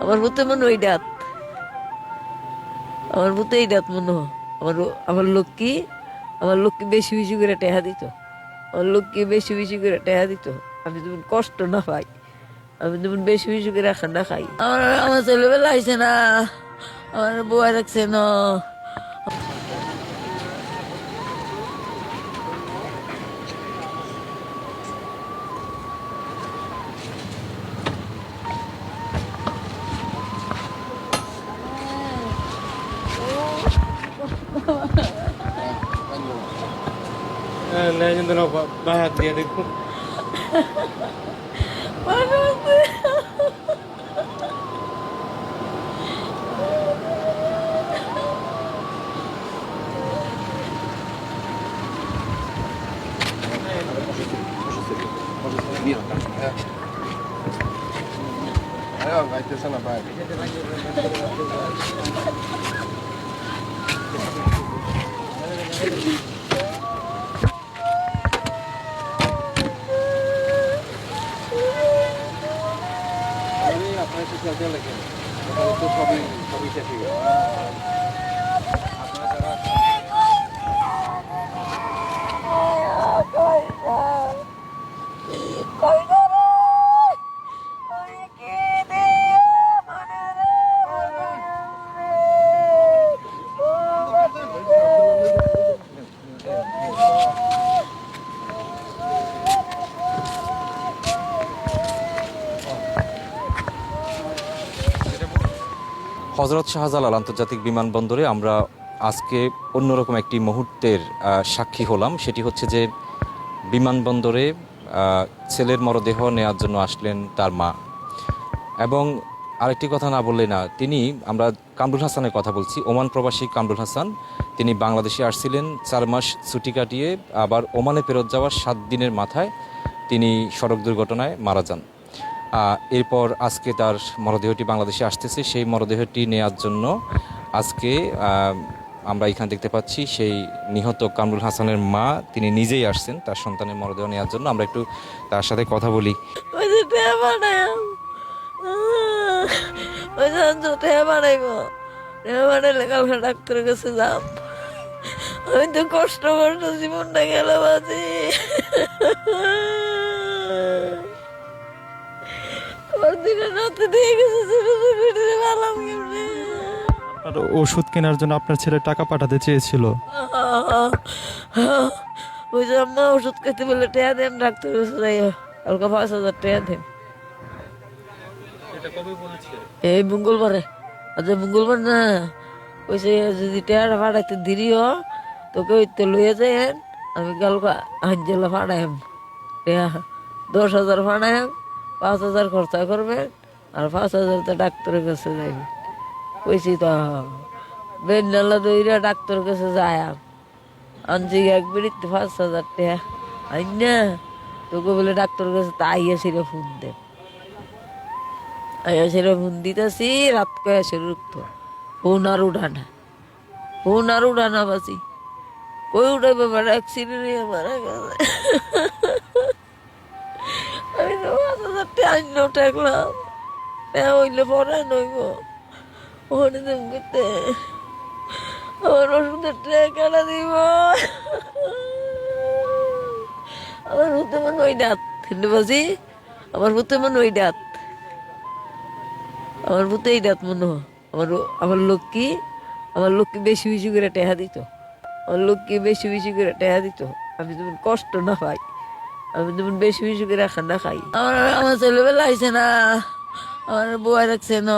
আমার ভূতে মনে ওই ডাত, আমার ভূতে এই ডাত মনে হয়। আমার আমার লক্ষ্মী, আমার লক্ষ্মী বেশি বেশি করে টেহা দিত, আমার লক্ষ্মী বেশি বেশি করে টেহা দিত। আমি যেমন কষ্ট না পাই, আমি যেমন বেশি বেশি করে খানা খাই। আমার আমার ছেলেবেলা আইসে না, আমার বউয়া রাখছে না। Legend of Bahat dia देखो Ayo, nggak itu sana Pak. Ini apa itu saja lagi? Kalau itu kami cek juga. Hazrat Shahjalal আন্তর্জাতিক বিমানবন্দরে আমরা আজকে অন্যরকম একটি মুহূর্তের সাক্ষী হলাম। সেটি হচ্ছে যে বিমানবন্দরে ছেলের মরদেহ নেওয়ার জন্য আসলেন তার মা। এবং আরেকটি কথা না বললে না, আমরা কামরুল হাসানের কথা বলছি, ওমান প্রবাসী কামরুল হাসান। তিনি বাংলাদেশে আসছিলেন 4 মাস ছুটি কাটিয়ে, আবার ওমানে ফেরত যাওয়ার 7 দিনের মাথায় তিনি সড়ক দুর্ঘটনায় মারা যান। এরপর আজকে তার মরদেহটি বাংলাদেশে আসতেছে। সেই মরদেহটি নেয়ার জন্য আজকে আমরা এখানে দেখতে পাচ্ছি সেই নিহত কামরুল হাসানের মা তিনি নিজেই আসছেন তার সন্তানের মরদেহ নেওয়ার জন্য। আমরা একটু তার সাথে কথা বলি। ডাক্তারের কাছে যাম, আমি তো কষ্ট কষ্ট জীবনটা গেল বাজি। ওষুধ কেনার জন্য আপনার ছেলে টাকা পাঠাতে চেয়েছিল। ওই যে আম্মা ওষুধ খেতে বলে টেয়া দেন, ডাক্তার কাছে যাই হালকা 5,000 টেয়া দেন। এই মঙ্গলবারে, আজ মঙ্গলবার না, ওইসে যদি টেয়াটা পাঠাইতে দেরি হ তোকে ওই তো লইয়া যাইন, আমি কালকে আঞ্জলা পাঠাইম টেয়া 10,000 পাঠাইম, 5,000 খরচা করবেন আর 5,000 তো ডাক্তারের কাছে যাইবে। কইছি তো বেন্ডালা দইরা ডাক্তারের কাছে যায় আনছি এক বেরিতে 5,000 টাকা আই না, তোকে বলে ডাক্তারের কাছে তা আইয়াছিল ফোন দে, আইয়াছিল ফোন দিতেছি রাত কয়ে এসে রুখতো ফোন আর উঠানা, ফোন আর উঠানা বাসি কই উঠাবে মারা অ্যাক্সিডেন্ট হয়ে মারা গেছে। আমি তো 5,000 টাকা আইন ঠেকলাম, হইলে পরে নইব ওখানে তুমি করতে আমার ওষুধের টাকা দিব। আমার ভূতে মনে ওই ডাত বাজি, আমার ভূতে মনে ওই ডাত, আমার ভূতে এই ডাত মনে হয়। আমার লক্ষ্মী, আমার লক্ষ্মী বেশি বেশি করে টেহা দিত, আমার লক্ষ্মী বেশি বেশি করে টেহা দিত। আমি যেমন কষ্ট না পাই, আমি যেমন বেশি বেশি করে খানা খাই। আমার ছেলেবেলা আইসে না, আমার বউয়া রাখছে না,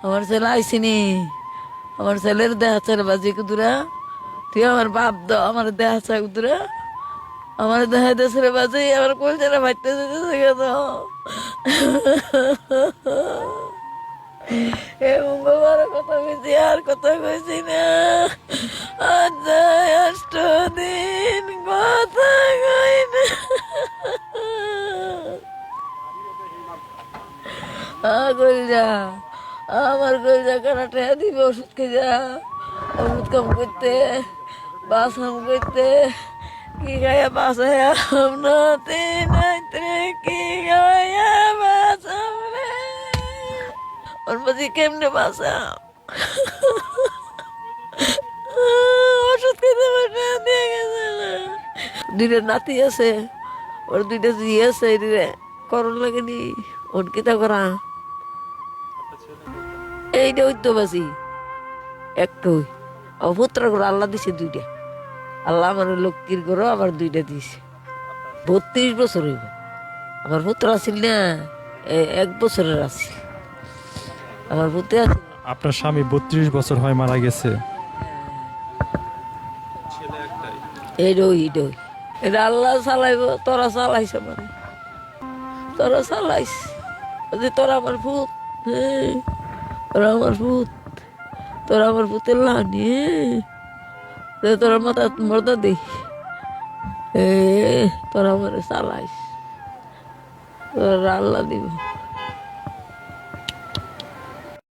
আমার ছেলে আইসিনি, আমার ছেলের দেহা ছেলে বাজি কুদুরা, তুই আমার বাপ দ আমার দেহা চাই কুদুরা, আমার দেহা দেশের বাজি আমার কোল ছেলে ভাইতে যেতেছে কেন। এ মঙ্গলবার কথা কইছি আর কথা কইছি না, আজ 8 দিন কথা কই না। কইরা আমার কইরা কানাটা দিবে ওষুধ খেয়ে ওষুধ কাম করতে বাসাম করতে কি গায়া বাসায়াম নাতে নাইতে কি গায়া বাসাম রে। ওর মাঝে কেমনে বাঁচা ওষুধ খেতে পারে দিয়ে গেছে দুইটা নাতি আছে ওর দুইটা জি আছে এদিকে করণ লাগেনি ওর কিতা করা এইটা ওই তো বাসি একটাই অভুত্র করে আল্লাহ দিছে দুইটা আল্লাহ আমার লক্ষ্মীর করো আবার দুইটা দিছে 32 বছর হইব আমার পুত্র আছিল না 1 বছরের আছে আমার পুত্র আছে আপনার স্বামী 32 বছর হয় মারা গেছে। এইডই এটা আল্লাহ চালাইব তোরা চালাইছে মানে তোরা চালাইস তোরা আমার ভূত তোরা আমার ভূত তোরা আমার ভূতের লানি তোরা মাথা মর্দা দে তোরা আমার চালাইস তোরা আল্লাহ দিব